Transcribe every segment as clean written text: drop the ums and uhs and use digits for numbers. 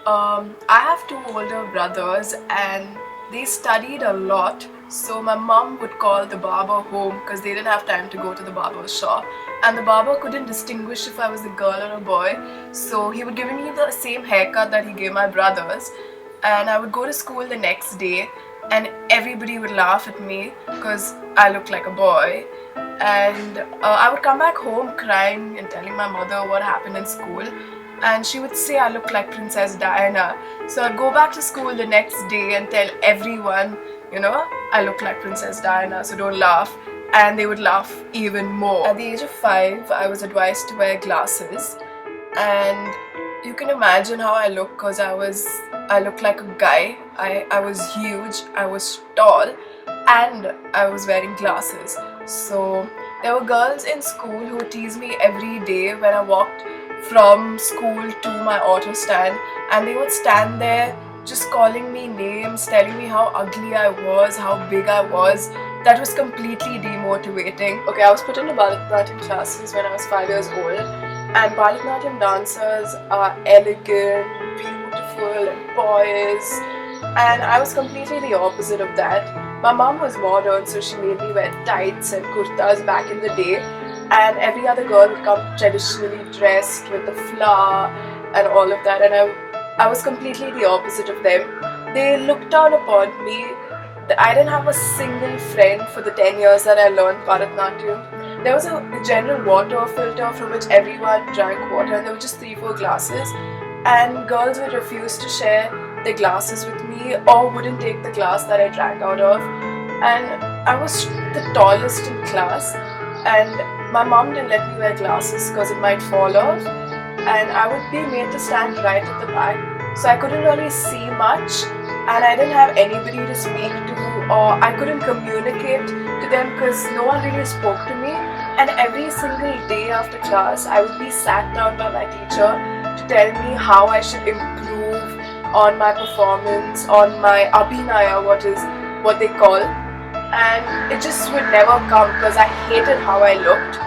I have two older brothers and they studied a lot. So my mom would call the barber home because they didn't have time to go to the barber shop. And the barber couldn't distinguish if I was a girl or a boy. So he would give me the same haircut that he gave my brothers. And I would go to school the next day and everybody would laugh at me because I looked like a boy. And I would come back home crying and telling my mother what happened in school. And she would say I look like Princess Diana. So I'd go back to school the next day and tell everyone, I look like Princess Diana, so don't laugh. And they would laugh even more. At the age of 5, I was advised to wear glasses. And you can imagine how I look because I looked like a guy. I was huge, I was tall, and I was wearing glasses. So there were girls in school who would tease me every day when I walked from school to my auto stand, and they would stand there just calling me names, telling me how ugly I was, how big I was. That was completely demotivating. Okay, I was put into Bharatanatyam classes when I was 5 years old, and Bharatanatyam dancers are elegant, beautiful and poised, and I was completely the opposite of that. My mom was modern, so she made me wear tights and kurtas back in the day, and every other girl would come traditionally dressed with the flower and all of that, and I was completely the opposite of them. They looked down upon me. I didn't have a single friend for the 10 years that I learned Bharatanatyam. There was a general water filter from which everyone drank water, and there were just 3-4 glasses, and girls would refuse to share their glasses with me or wouldn't take the glass that I drank out of. And I was the tallest in class, and my mom didn't let me wear glasses because it might fall off, and I would be made to stand right at the back, so I couldn't really see much, and I didn't have anybody to speak to, or I couldn't communicate to them because no one really spoke to me. And every single day after class I would be sat down by my teacher to tell me how I should improve on my performance, on my abhinaya, what they call, and it just would never come because I hated how I looked,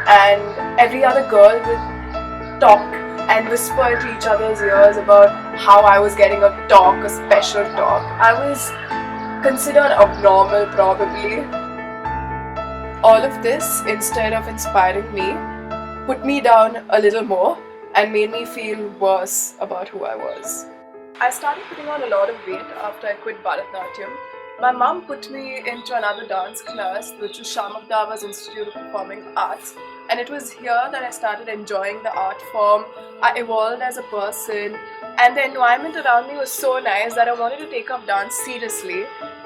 and every other girl would talk and whisper into each other's ears about how I was getting a talk, a special talk. I was considered abnormal probably. All of this, instead of inspiring me, put me down a little more and made me feel worse about who I was. I started putting on a lot of weight after I quit Bharatanatyam. My mom put me into another dance class, which was Shamakdava's Institute of Performing Arts, and it was here that I started enjoying the art form. I evolved as a person, and the environment around me was so nice that I wanted to take up dance seriously.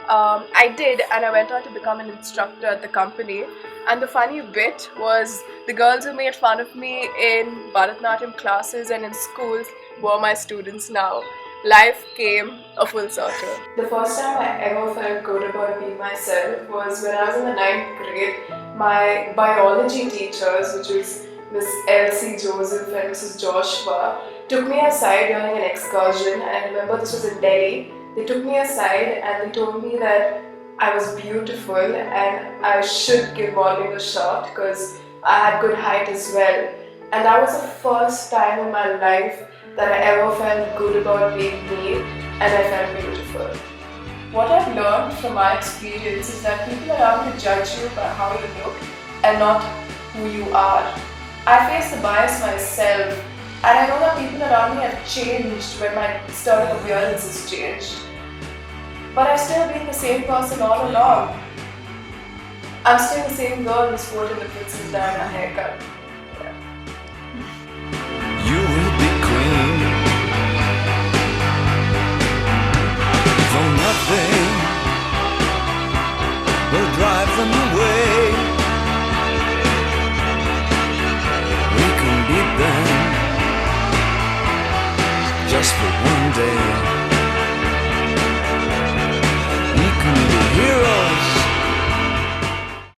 I did, and I went on to become an instructor at the company. And the funny bit was the girls who made fun of me in Bharatanatyam classes and in schools were my students now. Life came a full circle. The first time I ever felt good about being myself was when I was in the 9th grade. My biology teachers, which was Miss Elsie Joseph and Mrs. Joshua, took me aside during an excursion, and I remember this was in Delhi. They took me aside and they told me that I was beautiful and I should give modeling a shot because I had good height as well. And that was the first time in my life that I ever felt good about being me, and I felt beautiful. What I've learned from my experience is that people around you judge you by how you look and not who you are. I face the bias myself, and I know that people around me have changed when my external appearance has changed. But I've still been the same person all along. I'm still the same girl who sported the Princess Diana haircut.